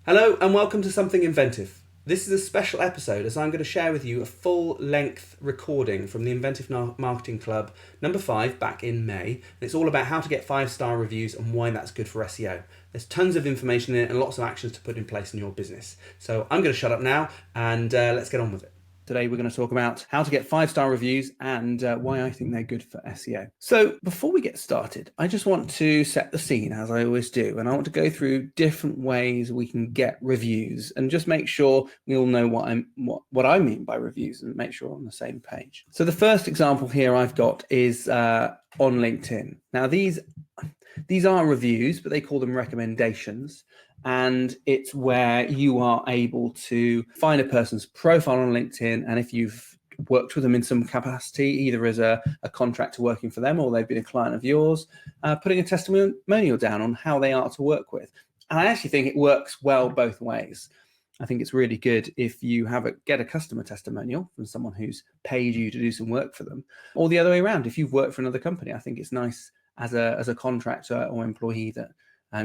Hello and welcome to Something Inventive. This is a special episode as I'm going to share with you a full-length recording from the Inventive Marketing Club number 5 back in May. And it's all about how to get 5-star reviews and why that's good for SEO. There's tons of information in it and lots of actions to put in place in your business. So I'm going to shut up now and let's get on with it. Today we're going to talk about how to get 5-star reviews and why I think they're good for SEO. So before we get started, I just want to set the scene as I always do, and I want to go through different ways we can get reviews and just make sure we all know what I mean by reviews and make sure we're on the same page. So the first example here I've got is on LinkedIn. Now these are reviews, but they call them recommendations. And it's where you are able to find a person's profile on LinkedIn. And if you've worked with them in some capacity, either as a contractor working for them or they've been a client of yours, putting a testimonial down on how they are to work with. And I actually think it works well both ways. I think it's really good if you get a customer testimonial from someone who's paid you to do some work for them, or the other way around. If you've worked for another company, I think it's nice as a contractor or employee that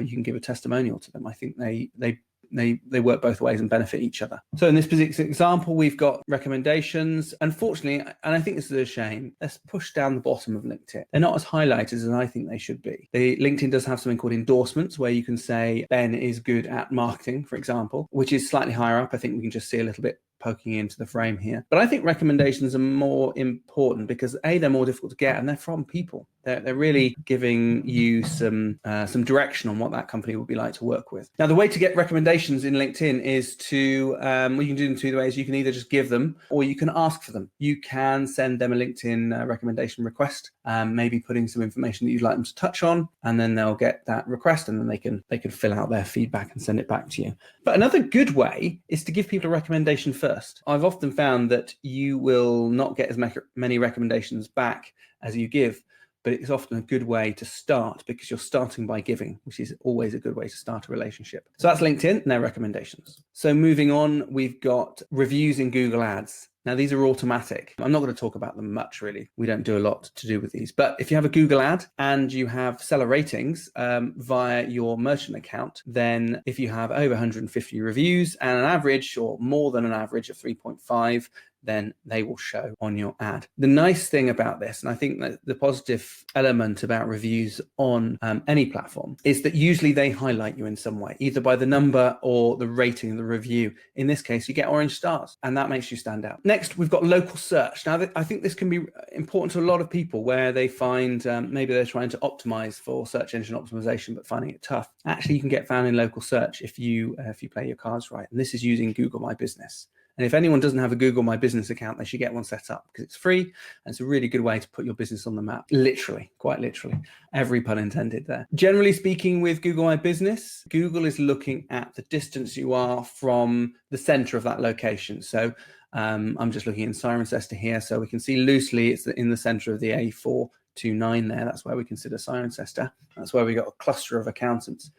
you can give a testimonial to them. I think they work both ways and benefit each other. So in this particular example, we've got recommendations. Unfortunately, and I think this is a shame, let's push down the bottom of LinkedIn. They're not as highlighted as I think they should be. LinkedIn does have something called endorsements, where you can say Ben is good at marketing, for example, which is slightly higher up. I think we can just see a little bit poking into the frame here. But I think recommendations are more important because A, they're more difficult to get and they're from people. They're really giving you some direction on what that company would be like to work with. Now, the way to get recommendations in LinkedIn is to, well, you can do them two ways. You can either just give them or you can ask for them. You can send them a LinkedIn recommendation request, maybe putting some information that you'd like them to touch on, and then they'll get that request and then they can fill out their feedback and send it back to you. But another good way is to give people a recommendation first. I've often found that you will not get as many recommendations back as you give, but it's often a good way to start because you're starting by giving, which is always a good way to start a relationship. So that's LinkedIn and their recommendations. So moving on, we've got reviews in Google Ads. Now, these are automatic. I'm not going to talk about them much, really. We don't do a lot to do with these. But if you have a Google ad and you have seller ratings via your merchant account, then if you have over 150 reviews and an average or more than an average of 3.5, then they will show on your ad. The nice thing about this, and I think that the positive element about reviews on any platform, is that usually they highlight you in some way, either by the number or the rating of the review. In this case, you get orange stars, and that makes you stand out. Next, we've got local search. Now, I think this can be important to a lot of people where they find maybe they're trying to optimize for search engine optimization, but finding it tough. Actually, you can get found in local search if you play your cards right. And this is using Google My Business. And if anyone doesn't have a Google My Business account, they should get one set up because it's free and it's a really good way to put your business on the map. Literally, quite literally, every pun intended there. Generally speaking, with Google My Business, Google is looking at the distance you are from the center of that location. So I'm just looking in Cirencester here, so we can see loosely it's in the center of the A429 there. That's where we consider Cirencester. That's where we got a cluster of accountants.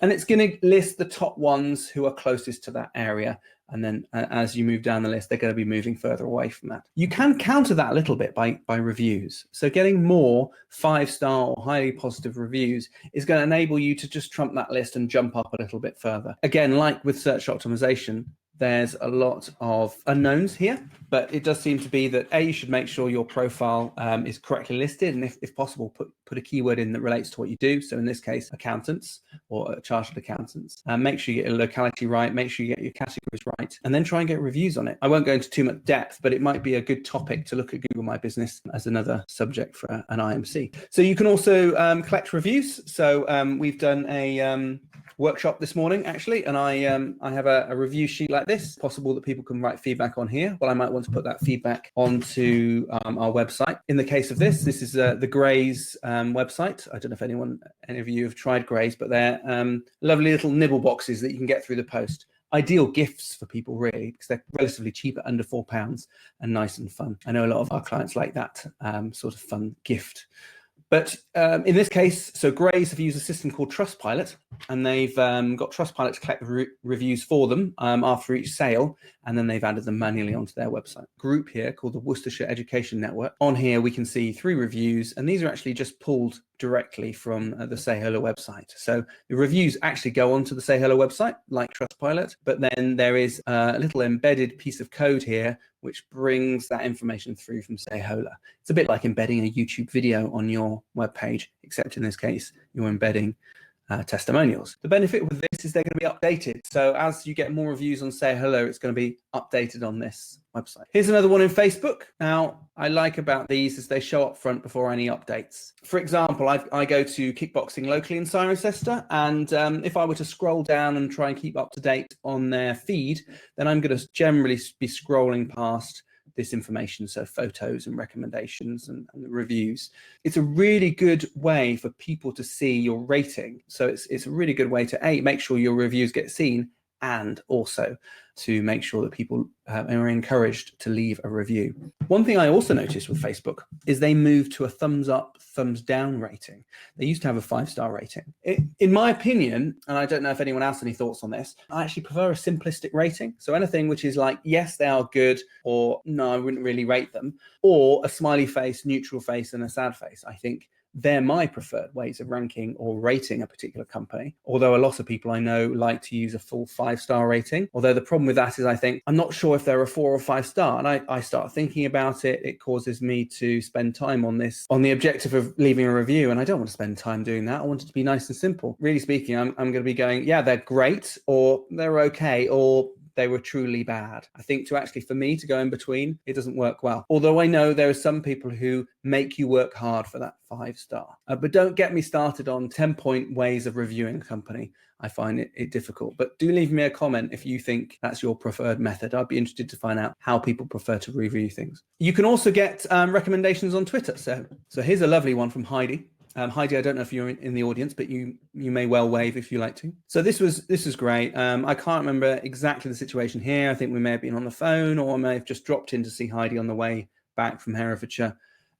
And it's going to list the top ones who are closest to that area. And then as you move down the list, they're going to be moving further away from that. You can counter that a little bit by reviews. So getting more 5-star or highly positive reviews is going to enable you to just trump that list and jump up a little bit further. Again, like with search optimization, there's a lot of unknowns here, but it does seem to be that you should make sure your profile is correctly listed, and if possible, put a keyword in that relates to what you do. So in this case, accountants or chartered accountants. Make sure you get your locality right, make sure you get your categories right, and then try and get reviews on it. I won't go into too much depth, but it might be a good topic to look at Google My Business as another subject for an IMC. So you can also collect reviews. So we've done a workshop this morning actually, and I have a review sheet like this. Possible that people can write feedback on here. Well, I might want to put that feedback onto our website. In the case of this is the Graze website. I don't know if any of you have tried Graze, but they're lovely little nibble boxes that you can get through the post. Ideal gifts for people, really, because they're relatively cheap at under £4 and nice and fun. I know a lot of our clients like that sort of fun gift. But in this case, so Graze have used a system called Trustpilot, and they've got Trustpilot to collect reviews for them after each sale, and then they've added them manually onto their website. Group here called the Worcestershire Education Network. On here, we can see 3 reviews, and these are actually just pulled directly from the Say Hello website. So the reviews actually go onto the Say Hello website, like Trustpilot, but then there is a little embedded piece of code here which brings that information through from Say Hello. It's a bit like embedding a YouTube video on your web page, except in this case, you're embedding testimonials. The benefit with this is they're going to be updated. So as you get more reviews on Say Hello, it's going to be updated on this website. Here's another one in Facebook. Now, I like about these is they show up front before any updates. For example, I go to kickboxing locally in Cirencester, and if I were to scroll down and try and keep up to date on their feed, then I'm going to generally be scrolling past this information, so photos and recommendations and reviews. It's a really good way for people to see your rating. So it's a really good way to make sure your reviews get seen, and also to make sure that people are encouraged to leave a review. One thing I also noticed with Facebook is they moved to a thumbs up, thumbs down rating. They used to have a 5-star rating. In my opinion, and I don't know if anyone else has any thoughts on this, I actually prefer a simplistic rating. So anything which is like, yes, they are good, or no, I wouldn't really rate them, or a smiley face, neutral face, and a sad face. I think they're my preferred ways of ranking or rating a particular company. Although a lot of people I know like to use a full 5-star rating. Although the problem with that is I think, I'm not sure if they're a 4 or 5 star. And I start thinking about it. It causes me to spend time on this, on the objective of leaving a review. And I don't want to spend time doing that. I want it to be nice and simple. Really speaking, I'm going to be going, yeah, they're great, or they're okay, or they were truly bad. I think for me to go in between, it doesn't work well. Although I know there are some people who make you work hard for that 5-star. But don't get me started on 10-point ways of reviewing a company. I find it difficult. But do leave me a comment if you think that's your preferred method. I'd be interested to find out how people prefer to review things. You can also get recommendations on Twitter. So here's a lovely one from Heidi. Heidi, I don't know if you're in the audience, but you may well wave if you like to. So this was great. I can't remember exactly the situation here. I think we may have been on the phone, or I may have just dropped in to see Heidi on the way back from Herefordshire.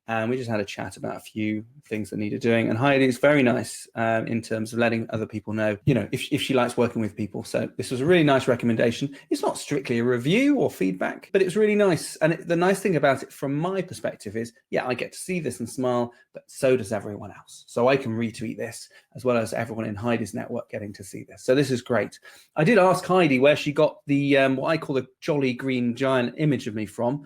And we just had a chat about a few things that needed doing. And Heidi is very nice in terms of letting other people know, if she likes working with people. So this was a really nice recommendation. It's not strictly a review or feedback, but it's really nice. And the nice thing about it from my perspective is, yeah, I get to see this and smile, but so does everyone else. So I can retweet this as well as everyone in Heidi's network getting to see this. So this is great. I did ask Heidi where she got the, what I call the jolly green giant image of me from.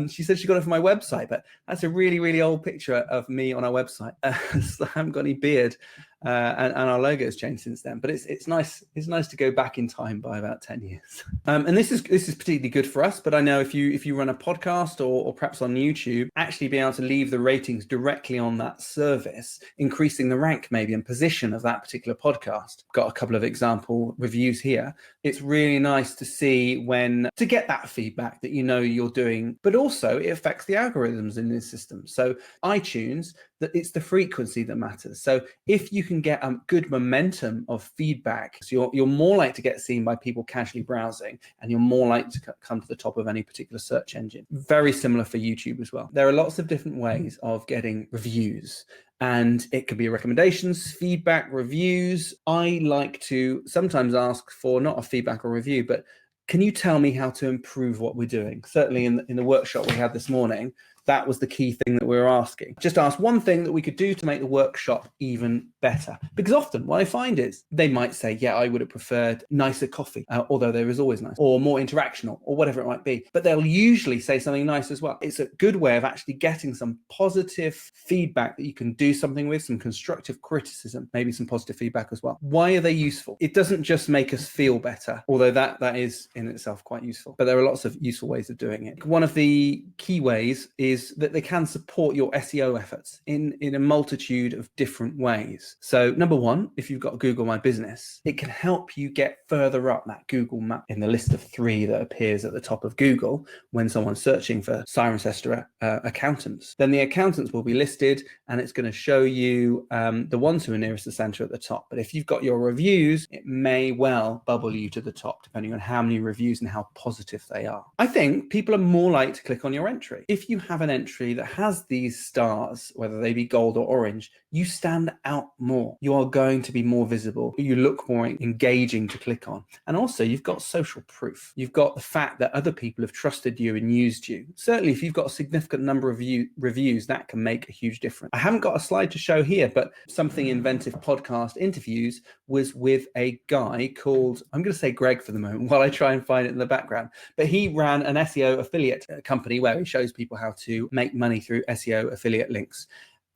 She said she got it from my website, but that's a really old picture of me on our website. So I haven't got any beard, and our logo has changed since then. But it's nice. It's nice to go back in time by about 10 years. And this is particularly good for us. But I know if you run a podcast or perhaps on YouTube, actually being able to leave the ratings directly on that service, increasing the rank maybe and position of that particular podcast. Got a couple of example reviews here. It's really nice to see to get that feedback that you're doing, but also it affects the algorithms in this system. So iTunes, that it's the frequency that matters. So if you can get a good momentum of feedback, so you're more likely to get seen by people casually browsing, and you're more likely to come to the top of any particular search engine. Very similar for YouTube as well. There are lots of different ways of getting reviews. And it could be recommendations, feedback, reviews. I like to sometimes ask for not a feedback or review, but can you tell me how to improve what we're doing? Certainly in the workshop we had this morning, that was the key thing that we were asking. Just ask one thing that we could do to make the workshop even better. Because often what I find is they might say, yeah, I would have preferred nicer coffee, although there is always nice, or more interactional, or whatever it might be. But they'll usually say something nice as well. It's a good way of actually getting some positive feedback that you can do something with, some constructive criticism, maybe some positive feedback as well. Why are they useful? It doesn't just make us feel better, although that is in itself quite useful. But there are lots of useful ways of doing it. One of the key ways is that they can support your SEO efforts in a multitude of different ways. So number one, if you've got Google My Business, it can help you get further up that Google map in the list of 3 that appears at the top of Google when someone's searching for Cirencester accountants. Then the accountants will be listed, and it's going to show you the ones who are nearest the center at the top. But if you've got your reviews, it may well bubble you to the top, depending on how many reviews and how positive they are. I think people are more likely to click on your entry. If you have have an entry that has these stars, whether they be gold or orange, you stand out more. You are going to be more visible. You look more engaging to click on. And also you've got social proof. You've got the fact that other people have trusted you and used you. Certainly if you've got a significant number of reviews, that can make a huge difference. I haven't got a slide to show here, but something Inventive podcast interviews was with a guy called, I'm going to say Greg for the moment while I try and find it in the background, but he ran an SEO affiliate company where he shows people how to make money through SEO affiliate links.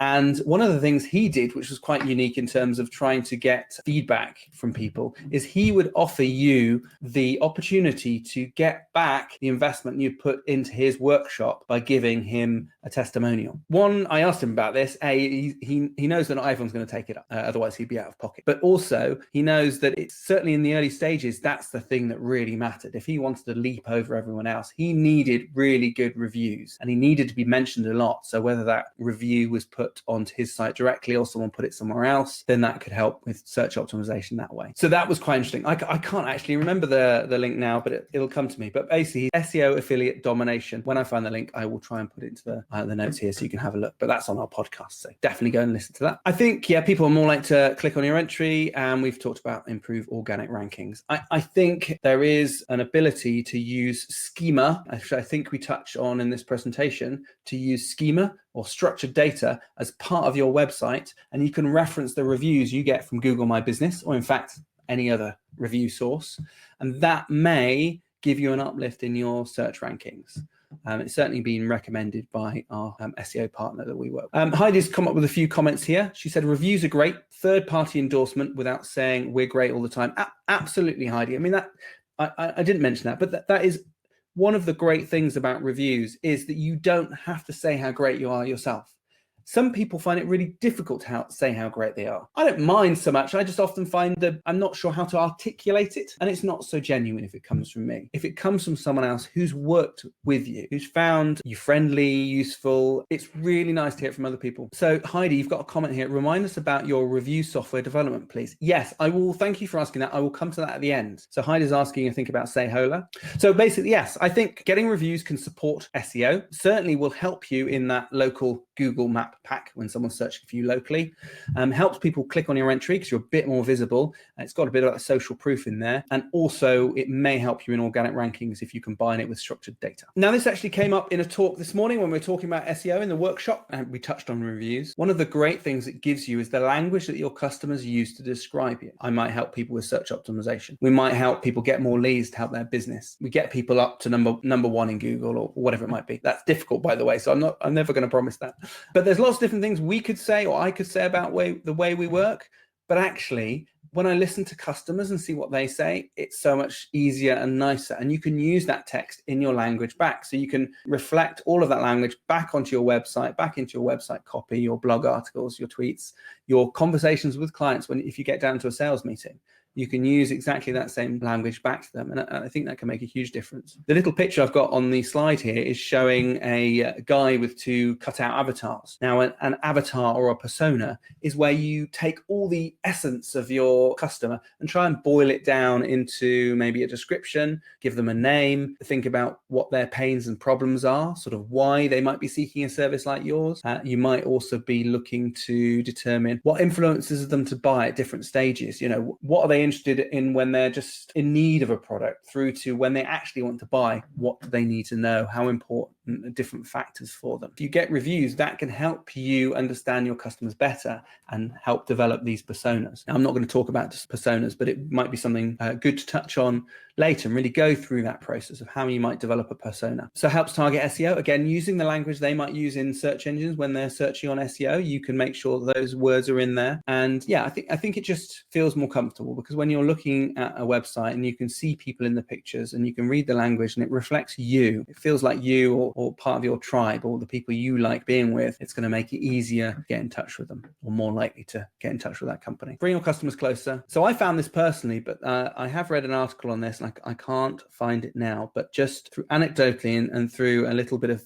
And one of the things he did, which was quite unique in terms of trying to get feedback from people, is he would offer you the opportunity to get back the investment you put into his workshop by giving him a testimonial. One, I asked him about this. He knows that not everyone's going to take it up, otherwise he'd be out of pocket. But also he knows that it's certainly in the early stages, that's the thing that really mattered. If he wanted to leap over everyone else, he needed really good reviews and he needed to be mentioned a lot. So whether that review was put onto his site directly or someone put it somewhere else, then that could help with search optimization that way. So that was quite interesting. I can't actually remember the link now, but it'll come to me. But basically SEO affiliate domination. When I find the link, I will try and put it into the notes here so you can have a look, but that's on our podcast. So definitely go and listen to that. I think, people are more likely to click on your entry, and we've talked about improve organic rankings. I think there is an ability to use schema, which I think we touch on in this presentation, to use schema or structured data as part of your website, and you can reference the reviews you get from Google My Business, or in fact any other review source, and that may give you an uplift in your search rankings. It's certainly been recommended by our SEO partner that we work with. Heidi's come up with a few comments here. She said reviews are great, third-party endorsement without saying we're great all the time. Absolutely, Heidi. I mean, that I didn't mention that, but that is one of the great things about reviews, is that you don't have to say how great you are yourself. Some people find it really difficult to say how great they are. I don't mind so much. I just often find that I'm not sure how to articulate it, and it's not so genuine if it comes from me. If it comes from someone else who's worked with you, who's found you friendly, useful, it's really nice to hear it from other people. So Heidi, you've got a comment here. Remind us about your review software development, please. Yes, I will. Thank you for asking that. I will come to that at the end. So Heidi's asking, I think, about Sayhola. So basically, yes, I think getting reviews can support SEO. Certainly will help you in that local Google map pack when someone's searching for you locally. Helps people click on your entry because you're a bit more visible. It's got a bit of that social proof in there. And also it may help you in organic rankings if you combine it with structured data. Now, this actually came up in a talk this morning when we were talking about SEO in the workshop, and we touched on reviews. One of the great things it gives you is the language that your customers use to describe you. I might help people with search optimization. We might help people get more leads to help their business. We get people up to number one in Google or whatever it might be. That's difficult, by the way, so I'm never going to promise that. But there's lots of different things we could say, or I could say about the way we work. But actually, when I listen to customers and see what they say, it's so much easier and nicer. And you can use that text in your language back. So you can reflect all of that language back onto your website, back into your website copy, your blog articles, your tweets, your conversations with clients. If you get down to a sales meeting, you can use exactly that same language back to them. And I think that can make a huge difference. The little picture I've got on the slide here is showing a guy with two cutout avatars. Now, an avatar or a persona is where you take all the essence of your customer and try and boil it down into maybe a description, give them a name, think about what their pains and problems are, sort of why they might be seeking a service like yours. You might also be looking to determine what influences them to buy at different stages. What are they interested in when they're just in need of a product, through to when they actually want to buy, what do they need to know, how important are different factors for them. If you get reviews, that can help you understand your customers better and help develop these personas. Now, I'm not going to talk about just personas, but it might be something good to touch on later and really go through that process of how you might develop a persona. So it helps target SEO. Again, using the language they might use in search engines when they're searching on SEO, you can make sure those words are in there. And yeah, I think it just feels more comfortable, because when you're looking at a website and you can see people in the pictures and you can read the language and it reflects you, it feels like you or part of your tribe or the people you like being with, it's going to make it easier to get in touch with them, or more likely to get in touch with that company. Bring your customers closer. So I found this personally, but I have read an article on this and I can't find it now, but just through anecdotally and through a little bit of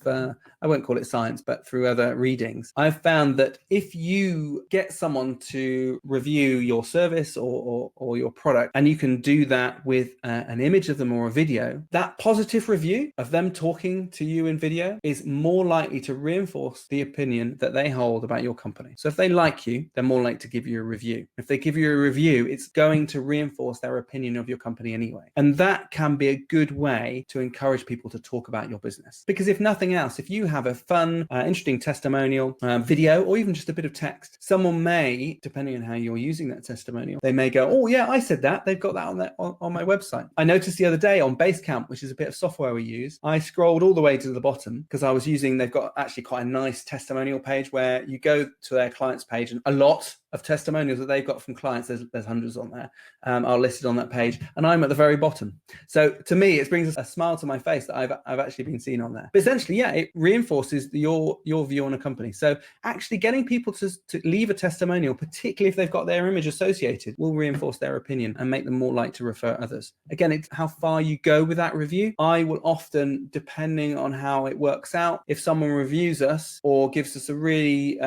I won't call it science, but through other readings, I've found that if you get someone to review your service or your product, and you can do that with an image of them or a video, that positive review of them talking to you in video is more likely to reinforce the opinion that they hold about your company. So if they like you, they're more likely to give you a review. If they give you a review, it's going to reinforce their opinion of your company anyway. And that can be a good way to encourage people to talk about your business. Because if nothing else, if you have a fun, interesting testimonial, video, or even just a bit of text, someone may, depending on how you're using that testimonial, they may go, oh yeah, I said that. They've got that on my website. I noticed the other day on Basecamp, which is a bit of software we use, I scrolled all the way to the bottom because I was using, they've got actually quite a nice testimonial page where you go to their clients page, and a lot of testimonials that they've got from clients, there's hundreds on there, are listed on that page, and I'm at the very bottom. So to me, it brings a smile to my face that I've actually been seen on there. But essentially, yeah, it reinforces your view on a company. So actually getting people to leave a testimonial, particularly if they've got their image associated, will reinforce their opinion and make them more likely to refer others. Again, it's how far you go with that review. I will often, depending on how it works out, if someone reviews us or gives us a really,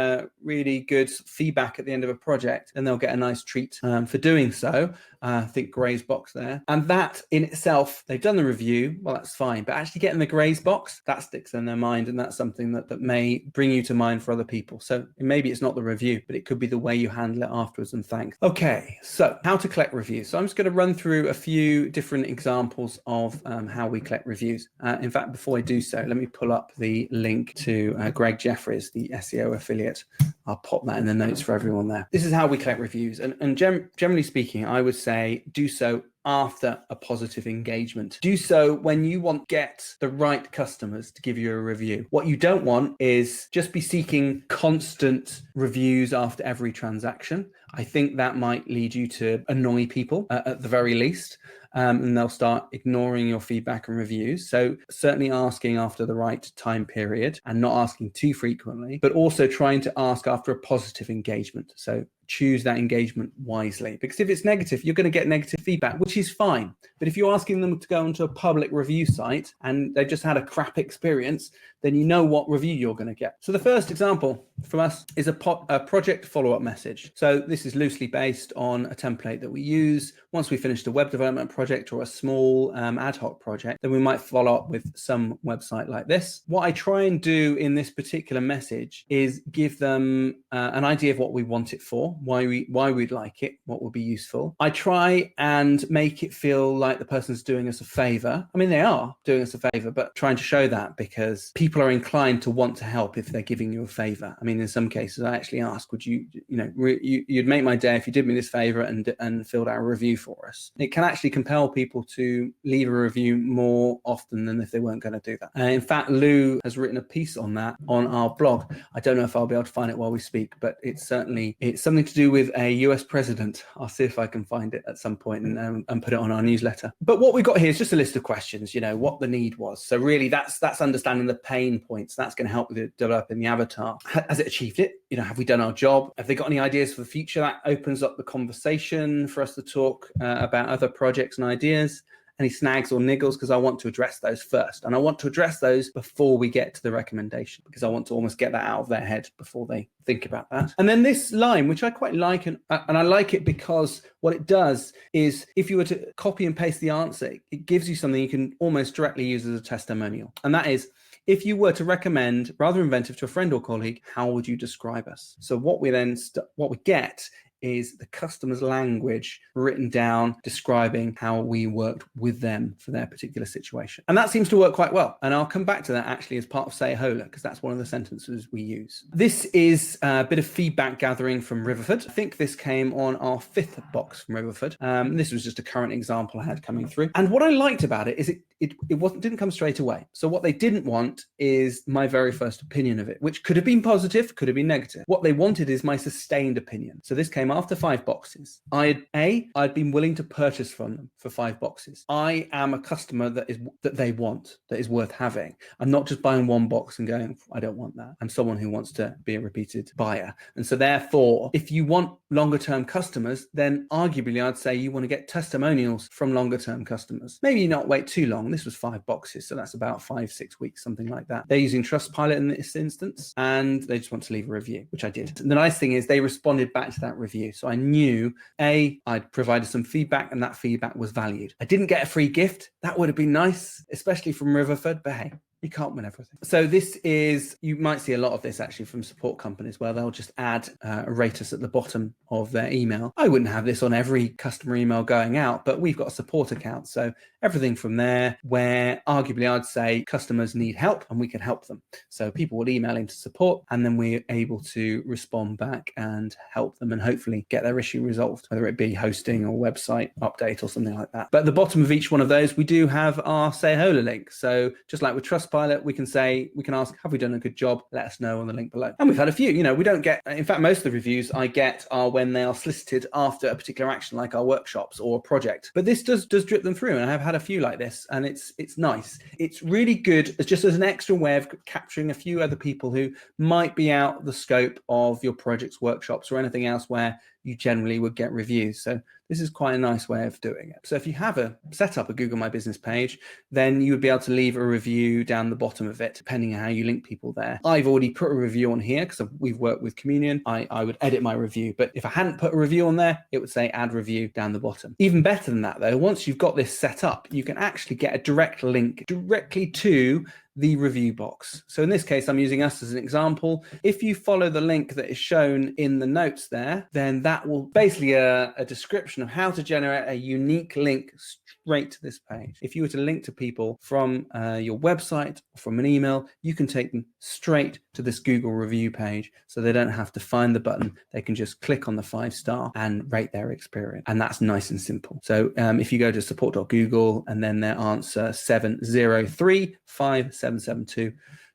really good feedback at the end of a project, then they'll get a nice treat for doing so. I think Gray's box there. And that in itself, they've done the review, well, that's fine. But actually getting the Gray's box, that sticks in their mind. And that's something that may bring you to mind for other people. So maybe it's not the review, but it could be the way you handle it afterwards and thanks. Okay, so how to collect reviews. So I'm just going to run through a few different examples of how we collect reviews. In fact, before I do so, let me pull up the link to Greg Jeffries, the SEO affiliate. I'll pop that in the notes for everyone there. This is how we collect reviews. And generally speaking, I would say do so after a positive engagement. Do so when you want to get the right customers to give you a review. What you don't want is just be seeking constant reviews after every transaction. I think that might lead you to annoy people at the very least. And they'll start ignoring your feedback and reviews. So certainly asking after the right time period and not asking too frequently, but also trying to ask after a positive engagement. So choose that engagement wisely, because if it's negative, you're going to get negative feedback, which is fine. But if you're asking them to go onto a public review site and they've just had a crap experience, then you know what review you're going to get. So the first example from us is a project follow-up message. So this is loosely based on a template that we use. Once we finish a web development project or a small ad hoc project, then we might follow up with some website like this. What I try and do in this particular message is give them an idea of what we want it for, why we'd like it, what would be useful. I try and make it feel like the person's doing us a favor. I mean, they are doing us a favor, but trying to show that because people are inclined to want to help if they're giving you a favor. I mean, in some cases, I actually ask, would you'd make my day if you did me this favor and filled out a review for us. It can actually compel people to leave a review more often than if they weren't going to do that. In fact, Lou has written a piece on that on our blog. I don't know if I'll be able to find it while we speak, but it's something to do with a US president. I'll see if I can find it at some point and put it on our newsletter. But what we've got here is just a list of questions, what the need was. So really that's understanding the pain points. That's going to help with developing the avatar. Has it achieved it? Have we done our job? Have they got any ideas for the future? That opens up the conversation for us to talk about other projects and ideas. Any snags or niggles, because I want to address those first. And I want to address those before we get to the recommendation, because I want to almost get that out of their head before they think about that. And then this line, which I quite like, and I like it because what it does is if you were to copy and paste the answer, it gives you something you can almost directly use as a testimonial. And that is, if you were to recommend Rather Inventive to a friend or colleague, how would you describe us? So what we get is the customer's language written down, describing how we worked with them for their particular situation. And that seems to work quite well. And I'll come back to that actually as part of Say Hola, because that's one of the sentences we use. This is a bit of feedback gathering from Riverford. I think this came on our 5th box from Riverford. This was just a current example I had coming through. And what I liked about it is it didn't come straight away. So what they didn't want is my very first opinion of it, which could have been positive, could have been negative. What they wanted is my sustained opinion. So this came came after 5 boxes, I'd been willing to purchase from them for 5 boxes. I am a customer that they want, that is worth having. I'm not just buying 1 box and going, I don't want that. I'm someone who wants to be a repeated buyer. And so therefore, if you want longer term customers, then arguably I'd say you want to get testimonials from longer term customers. Maybe not wait too long. This was 5 boxes, so that's about 5-6 weeks, something like that. They're using Trustpilot in this instance, and they just want to leave a review, which I did. The nice thing is they responded back to that review. So I knew I'd provided some feedback and that feedback was valued. I didn't get a free gift. That would have been nice, especially from Riverford, but hey, you can't win everything. So this is, you might see a lot of this actually from support companies where they'll just add a rate us at the bottom of their email. I wouldn't have this on every customer email going out, but we've got a support account. So everything from there where arguably I'd say customers need help and we can help them. So people would email into support and then we're able to respond back and help them and hopefully get their issue resolved, whether it be hosting or website update or something like that. But at the bottom of each one of those, we do have our Say Hello link. So just like with Trustpilot, we can ask, have we done a good job? Let us know on the link below. And we've had a few, we don't get, in fact, most of the reviews I get are when they are solicited after a particular action, like our workshops or a project. But this does drip them through. And I have had a few like this and it's nice. It's really good just as an extra way of capturing a few other people who might be out the scope of your projects, workshops, or anything else where you generally would get reviews. So this is quite a nice way of doing it. So if you have set up a Google My Business page, then you would be able to leave a review down the bottom of it, depending on how you link people there. I've already put a review on here because we've worked with Communion. I would edit my review, but if I hadn't put a review on there, it would say add review down the bottom. Even better than that though, once you've got this set up, you can actually get a direct link directly to the review box. So in this case, I'm using us as an example. If you follow the link that is shown in the notes there, then that will basically a description of how to generate a unique link straight to this page. If you were to link to people from your website or from an email, you can take them straight to this Google review page. So they don't have to find the button. They can just click on the 5-star and rate their experience. And that's nice and simple. So if you go to support.google and then their answer 7035772,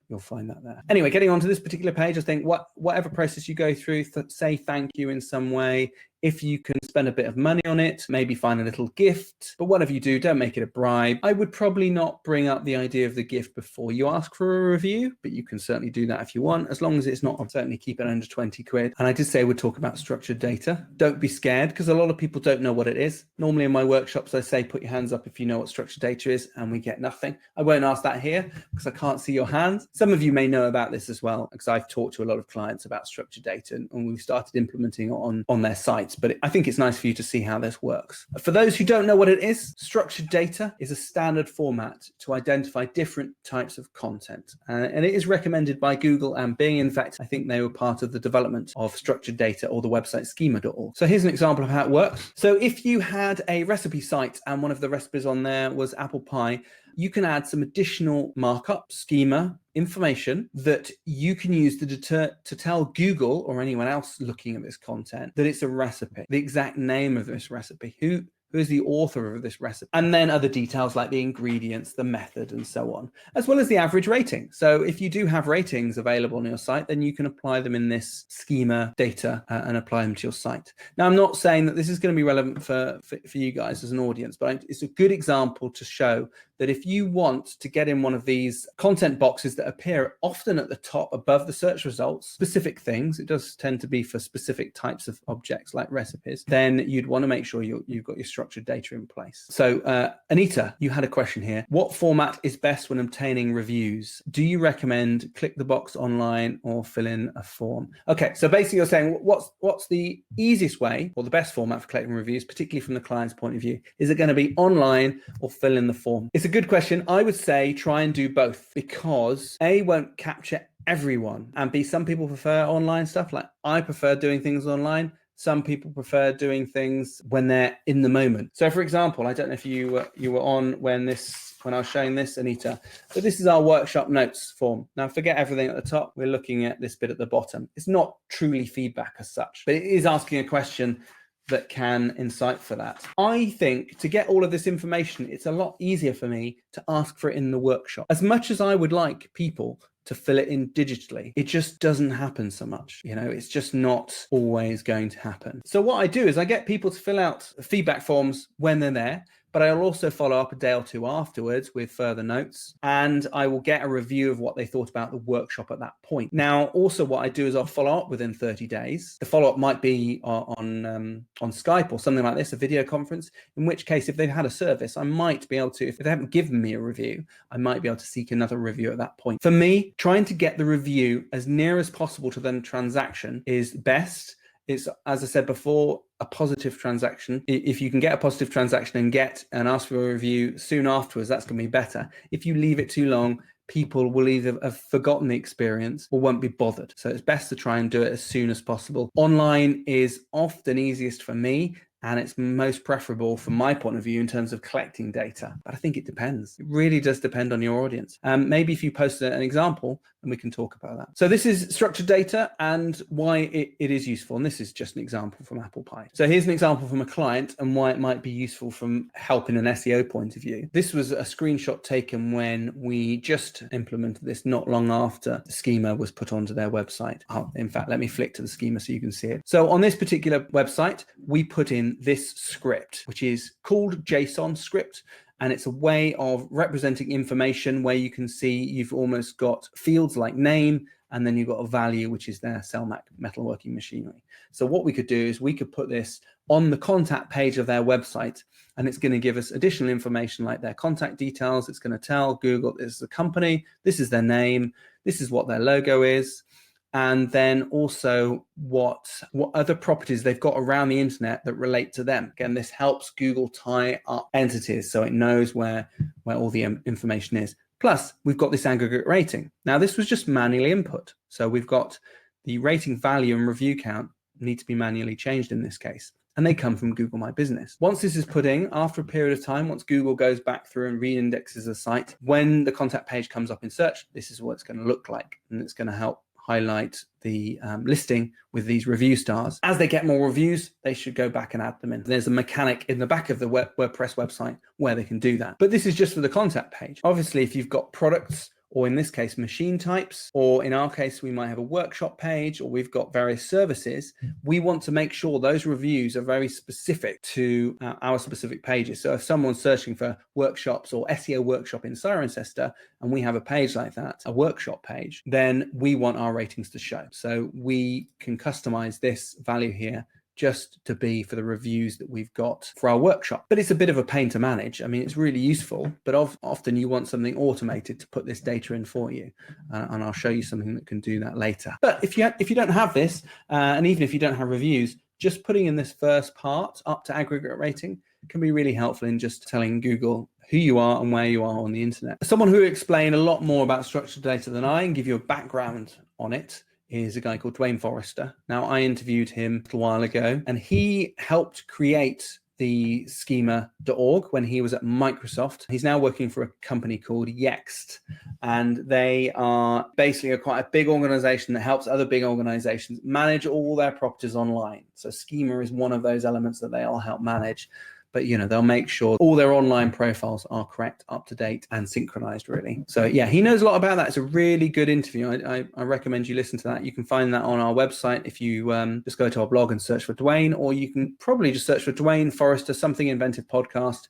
you'll find that there. Anyway, getting onto this particular page, I think whatever process you go through, say thank you in some way. If you can spend a bit of money on it, maybe find a little gift, but whatever you do, don't make it a bribe. I would probably not bring up the idea of the gift before you ask for a review, but you can certainly do that if you want, as long as it's not, I'll certainly keep it under 20 quid. And I did say we'd talk about structured data. Don't be scared because a lot of people don't know what it is. Normally in my workshops, I say, put your hands up if you know what structured data is, and we get nothing. I won't ask that here because I can't see your hands. Some of you may know about this as well, because I've talked to a lot of clients about structured data and we've started implementing it on their sites. But I think it's nice for you to see how this works. For those who don't know what it is, structured data is a standard format to identify different types of content. And it is recommended by Google and Bing. In fact, I think they were part of the development of structured data or the website schema.org. So here's an example of how it works. So if you had a recipe site and one of the recipes on there was apple pie, you can add some additional markup, schema, information that you can use to tell Google or anyone else looking at this content that it's a recipe, the exact name of this recipe, who is the author of this recipe, and then other details like the ingredients, the method, and so on, as well as the average rating. So if you do have ratings available on your site, then you can apply them in this schema data and apply them to your site. Now, I'm not saying that this is going to be relevant for you guys as an audience, but it's a good example to show that if you want to get in one of these content boxes that appear often at the top above the search results, specific things, it does tend to be for specific types of objects like recipes, then you'd want to make sure you've got your structured data in place. So Anita, you had a question here. What format is best when obtaining reviews? Do you recommend click the box online or fill in a form? Okay, so basically you're saying what's the easiest way or the best format for collecting reviews, particularly from the client's point of view? Is it going to be online or fill in the form? It's a good question. I would say try and do both, because A, won't capture everyone, and B, some people prefer online stuff. Like I prefer doing things online. Some people prefer doing things when they're in the moment. So for example, I don't know if you were on when I was showing this, Anita, but this is our workshop notes form. Now forget everything at the top. We're looking at this bit at the bottom. It's not truly feedback as such, but it is asking a question that can incite for that. I think to get all of this information, it's a lot easier for me to ask for it in the workshop. As much as I would like people to fill it in digitally. It just doesn't happen so much. It's just not always going to happen. So what I do is I get people to fill out feedback forms when they're there, but I'll also follow up a day or two afterwards with further notes, and I will get a review of what they thought about the workshop at that point. Now, also what I do is I'll follow up within 30 days. The follow-up might be on Skype or something like this, a video conference, in which case, if they've had a service, I might be able to, if they haven't given me a review, I might be able to seek another review at that point. For me, trying to get the review as near as possible to the transaction is best. It's, as I said before, a positive transaction. If you can get a positive transaction and ask for a review soon afterwards, that's going to be better. If you leave it too long, people will either have forgotten the experience or won't be bothered. So it's best to try and do it as soon as possible. Online is often easiest for me, and it's most preferable from my point of view in terms of collecting data. But I think it depends. It really does depend on your audience. Maybe if you post an example, and we can talk about that. So this is structured data and why it is useful. And this is just an example from Apple Pie. So here's an example from a client and why it might be useful from helping an SEO point of view. This was a screenshot taken when we just implemented this not long after the schema was put onto their website. In fact, let me flick to the schema so you can see it. So on this particular website, we put in this script, which is called JSON script. And it's a way of representing information where you can see you've almost got fields like name, and then you've got a value, which is their Selmac metalworking machinery. So what we could do is we could put this on the contact page of their website, and it's going to give us additional information like their contact details. It's going to tell Google this is a company, this is their name, this is what their logo is, and then also what other properties they've got around the internet that relate to them. Again, this helps Google tie up entities so it knows where all the information is. Plus, we've got this aggregate rating. Now, this was just manually input. So we've got the rating value and review count need to be manually changed in this case. And they come from Google My Business. Once this is put in, after a period of time, once Google goes back through and re-indexes the site, when the contact page comes up in search, this is what it's going to look like. And it's going to help highlight the listing with these review stars. As they get more reviews, they should go back and add them in. There's a mechanic in the back of the WordPress website where they can do that. But this is just for the contact page. Obviously, if you've got products, or in this case, machine types, or in our case, we might have a workshop page, or we've got various services, we want to make sure those reviews are very specific to our specific pages. So if someone's searching for workshops or SEO workshop in Cirencester, and we have a page like that, a workshop page, then we want our ratings to show. So we can customize this value here just to be for the reviews that we've got for our workshop. But it's a bit of a pain to manage. I mean, it's really useful, but often you want something automated to put this data in for you. And I'll show you something that can do that later. But if you don't have this, and even if you don't have reviews, just putting in this first part up to aggregate rating can be really helpful in just telling Google who you are and where you are on the internet. Someone who will explain a lot more about structured data than I and give you a background on it is a guy called Dwayne Forrester. Now, I interviewed him a little while ago, and he helped create the schema.org when he was at Microsoft. He's now working for a company called Yext, and they are basically quite a big organization that helps other big organizations manage all their properties online. So schema is one of those elements that they all help manage. But, they'll make sure all their online profiles are correct, up to date, and synchronized, really. So, yeah, he knows a lot about that. It's a really good interview. I recommend you listen to that. You can find that on our website if you just go to our blog and search for Dwayne, or you can probably just search for Dwayne Forrester, Something Inventive Podcast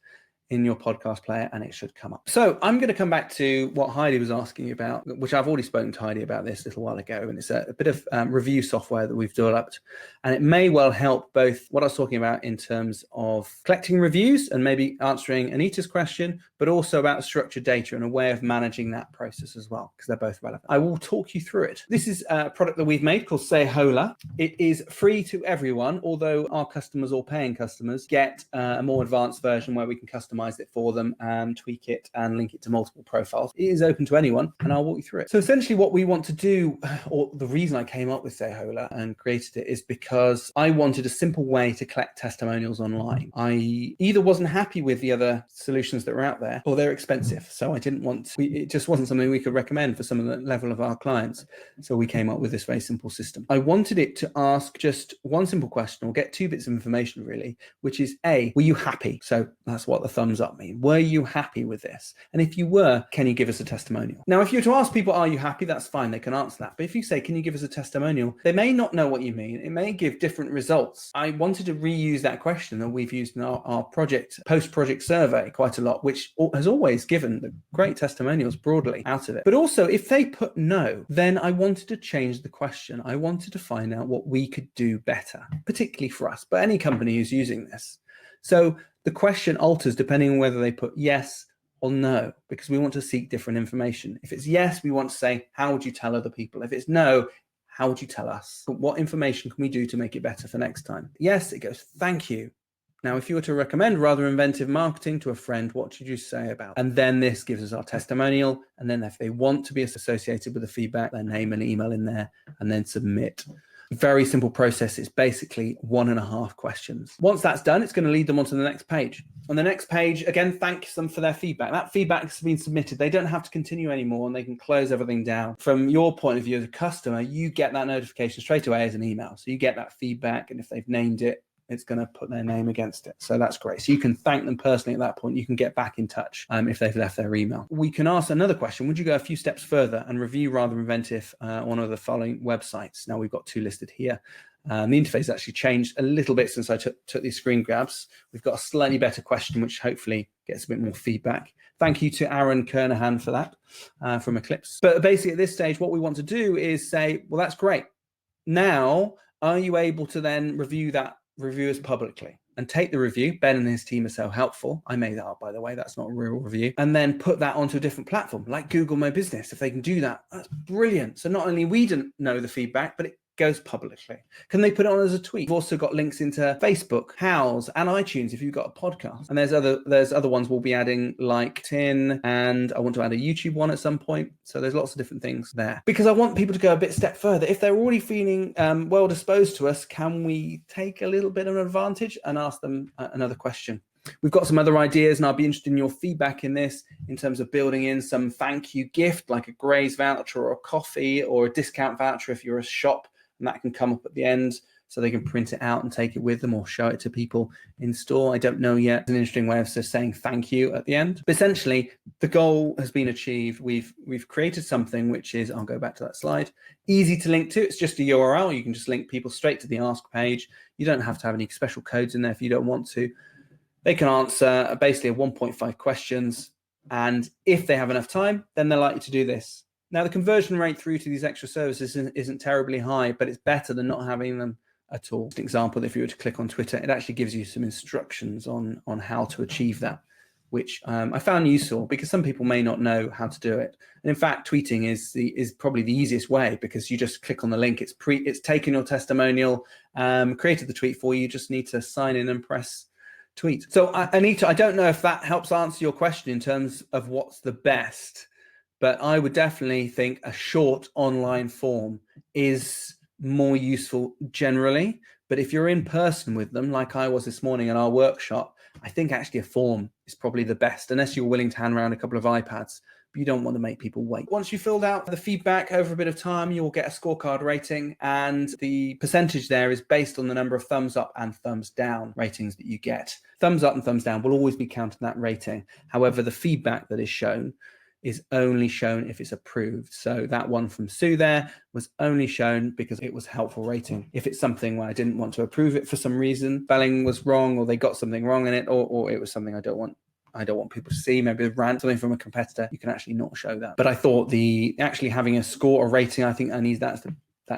in your podcast player, and it should come up. So I'm going to come back to what Heidi was asking about, which I've already spoken to Heidi about this a little while ago, and it's a bit of review software that we've developed, and it may well help both what I was talking about in terms of collecting reviews and maybe answering Anita's question, but also about structured data and a way of managing that process as well, because they're both relevant. I will talk you through it. This is a product that we've made called Say Hola. It is free to everyone, although our customers or paying customers get a more advanced version where we can customize it for them and tweak it and link it to multiple profiles. It is open to anyone, and I'll walk you through it. So essentially what we want to do, or the reason I came up with Say Hola and created it, is because I wanted a simple way to collect testimonials online. I either wasn't happy with the other solutions that were out there, or they're expensive. So I didn't want to, it just wasn't something we could recommend for some of the level of our clients. So we came up with this very simple system. I wanted it to ask just one simple question, or get two bits of information really, which is A, were you happy? So that's what the thumbs thumbs up mean? Were you happy with this? And if you were, can you give us a testimonial? Now, if you were to ask people, are you happy? That's fine. They can answer that. But if you say, can you give us a testimonial? They may not know what you mean. It may give different results. I wanted to reuse that question that we've used in our project, post-project survey quite a lot, which has always given the great testimonials broadly out of it. But also, if they put no, then I wanted to change the question. I wanted to find out what we could do better, particularly for us, but any company who's using this. So the question alters depending on whether they put yes or no, because we want to seek different information. If it's yes, we want to say, how would you tell other people? If it's no, how would you tell us? But what information can we do to make it better for next time? Yes, it goes, thank you. Now, if you were to recommend Rather Inventive Marketing to a friend, what should you say about it? And then this gives us our testimonial. And then if they want to be associated with the feedback, their name and email in there, and then submit. Very simple process. It's basically 1.5 questions. Once that's done, it's going to lead them onto the next page. On the next page, again, thanks them for their feedback. That feedback has been submitted. They don't have to continue anymore, and they can close everything down. From your point of view as a customer, you get that notification straight away as an email. So you get that feedback, and if they've named it, it's going to put their name against it. So that's great. So you can thank them personally at that point. You can get back in touch if they've left their email. We can ask another question. Would you go a few steps further and review Rather Inventive on one of the following websites? Now we've got 2 listed here. The interface actually changed a little bit since I took these screen grabs. We've got a slightly better question, which hopefully gets a bit more feedback. Thank you to Aaron Kernahan for that from Eclipse. But basically at this stage, what we want to do is say, well, that's great. Now, are you able to then review us publicly and take the review? Ben and his team are so helpful. I made that up, by the way. That's not a real review. And then put that onto a different platform like Google My Business. If they can do that, that's brilliant. So not only we didn't know the feedback, but it goes publicly. Can they put it on as a tweet? We've also got links into Facebook, Houzz, and iTunes if you've got a podcast. And there's other ones we'll be adding, like LinkedIn, and I want to add a YouTube one at some point. So there's lots of different things there. Because I want people to go a step further. If they're already feeling well disposed to us, can we take a little bit of an advantage and ask them another question? We've got some other ideas, and I'll be interested in your feedback in this in terms of building in some thank you gift, like a Graze voucher or a coffee or a discount voucher if you're a shop, and that can come up at the end so they can print it out and take it with them or show it to people in store. I don't know yet. It's an interesting way of just saying thank you at the end. But essentially, the goal has been achieved. We've created something which is, I'll go back to that slide, easy to link to. It's just a URL. You can just link people straight to the ask page. You don't have to have any special codes in there if you don't want to. They can answer basically 1.5 questions. And if they have enough time, then they're likely to do this. Now, the conversion rate through to these extra services isn't terribly high, but it's better than not having them at all. An example, if you were to click on Twitter, it actually gives you some instructions on how to achieve that, which I found useful because some people may not know how to do it. And in fact, tweeting is probably the easiest way because you just click on the link. It's taken your testimonial, created the tweet for you. You just need to sign in and press tweet. So Anita, I don't know if that helps answer your question in terms of what's the best. But I would definitely think a short online form is more useful generally. But if you're in person with them, like I was this morning in our workshop, I think actually a form is probably the best, unless you're willing to hand around a couple of iPads. But you don't want to make people wait. Once you filled out the feedback over a bit of time, you'll get a scorecard rating. And the percentage there is based on the number of thumbs up and thumbs down ratings that you get. Thumbs up and thumbs down will always be counted in that rating. However, the feedback that is shown is only shown if it's approved. So that one from Sue there was only shown because it was helpful rating. If it's something where I didn't want to approve it for some reason, spelling was wrong, or they got something wrong in it, or it was something I don't want people to see, maybe a rant, something from a competitor, you can actually not show that. But I thought actually having a score or rating, I think I need that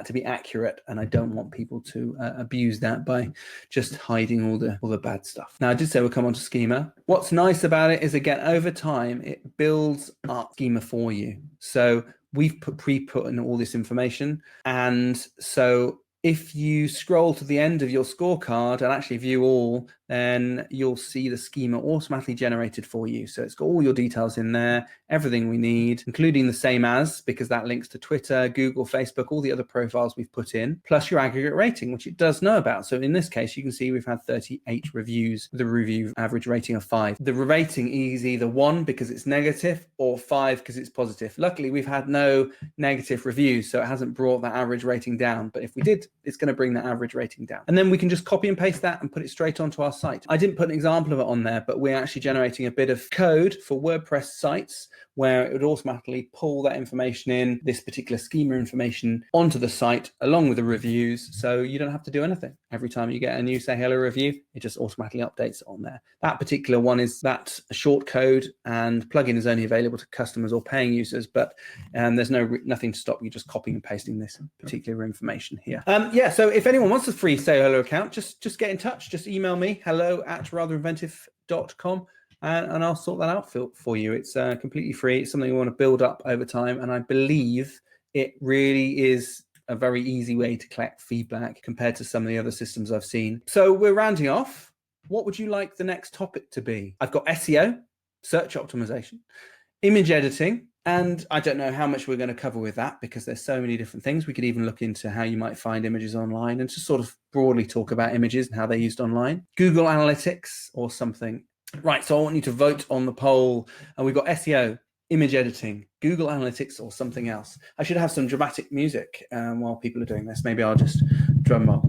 to be accurate, and I don't want people to abuse that by just hiding all the bad stuff. Now, I did say we'll come on to schema. What's nice about it is, again, over time, it builds up schema for you. So we've pre-put in all this information, and so if you scroll to the end of your scorecard and actually view all, then you'll see the schema automatically generated for you. So it's got all your details in there, everything we need, including the same as, because that links to Twitter, Google, Facebook, all the other profiles we've put in, plus your aggregate rating, which it does know about. So in this case, you can see we've had 38 reviews with a review average rating of 5. The rating is either 1 because it's negative or 5 because it's positive. Luckily, we've had no negative reviews, so it hasn't brought that average rating down. But if we did, it's going to bring that average rating down. And then we can just copy and paste that and put it straight onto our site. I didn't put an example of it on there, but we're actually generating a bit of code for WordPress sites where it would automatically pull that information in, this particular schema information, onto the site along with the reviews. So you don't have to do anything. Every time you get a new Say Hello review, it just automatically updates it on there. That particular one is that short code, and plugin is only available to customers or paying users, but there's nothing to stop you just copying and pasting this particular information here. So if anyone wants a free Say Hello account, just get in touch. Just email me, hello@ratherinventive.com. And I'll sort that out for you. It's completely free. It's something we want to build up over time. And I believe it really is a very easy way to collect feedback compared to some of the other systems I've seen. So we're rounding off. What would you like the next topic to be? I've got SEO, search optimization, image editing, and I don't know how much we're going to cover with that because there's so many different things. We could even look into how you might find images online and just sort of broadly talk about images and how they're used online. Google Analytics or something. Right, so I want you to vote on the poll. And we've got SEO, image editing, Google Analytics, or something else. I should have some dramatic music while people are doing this. Maybe I'll just drum roll.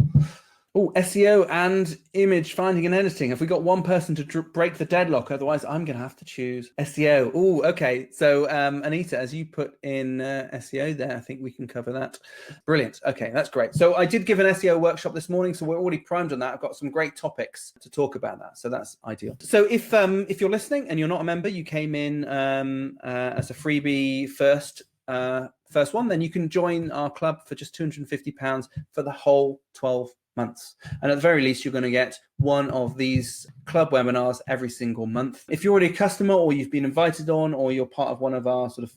Oh, SEO and image finding and editing. Have we got one person to break the deadlock? Otherwise, I'm going to have to choose SEO. Oh, okay. So, Anita, as you put in SEO there, I think we can cover that. Brilliant. Okay, that's great. So I did give an SEO workshop this morning, so we're already primed on that. I've got some great topics to talk about that, so that's ideal. So if you're listening and you're not a member, you came in as a freebie first one, then you can join our club for just £250 for the whole 12 months. And at the very least, you're going to get one of these club webinars every single month. If you're already a customer or you've been invited on, or you're part of one of our sort of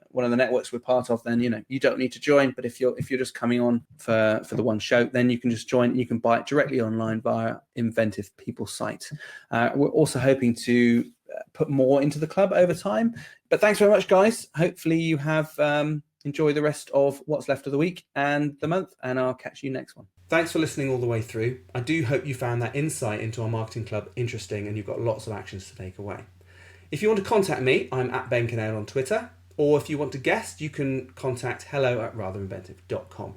one of the networks we're part of, then you don't need to join. But if you're just coming on for the one show, then you can just join and you can buy it directly online via Inventive People site. We're also hoping to put more into the club over time. But thanks very much, guys. Hopefully you have enjoy the rest of what's left of the week and the month, and I'll catch you next one. Thanks for listening all the way through. I do hope you found that insight into our marketing club interesting and you've got lots of actions to take away. If you want to contact me, I'm @BenCanale on Twitter, or if you want to guest, you can contact hello@ratherinventive.com.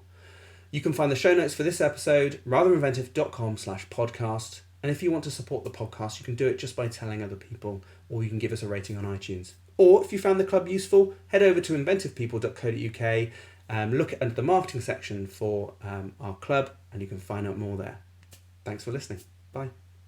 You can find the show notes for this episode, ratherinventive.com/podcast. And if you want to support the podcast, you can do it just by telling other people, or you can give us a rating on iTunes. Or if you found the club useful, head over to inventivepeople.co.uk, look at the marketing section for our club, and you can find out more there. Thanks for listening. Bye.